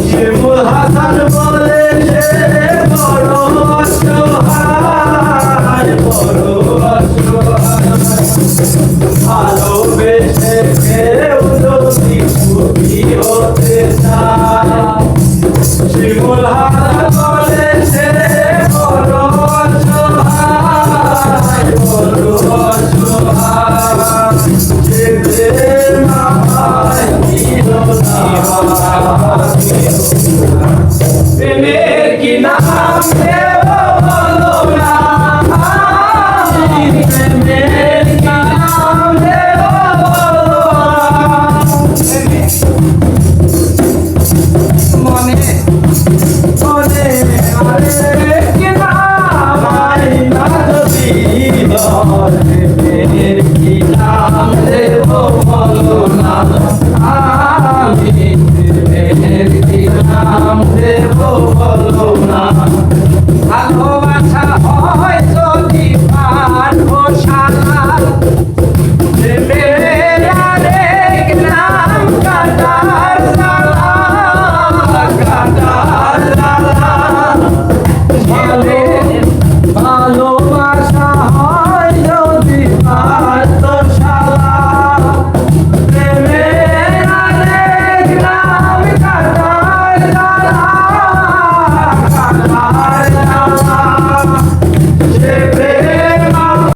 শিমুল হাসান বলে সে বড় অসহায়, বড় অসহায়। ভালোবেসে কেউ যদি সুখী হতে চায়, শিমুল হাসান বলে সে বড় অসহায়, বড় অসহায়। যে প্রেম আমায় দিল না, প্রেমের কি নাম দেব বলো না, প্রেমের কি নাম দেব বলো না। মনে মনে আরে কি নাম আইনা যদি প্রেমের কি নাম দেব বলো না, আমি প্রেমের কি নাম দেব বলো না। ভালোবাসা হয় যদি পাঠশালা,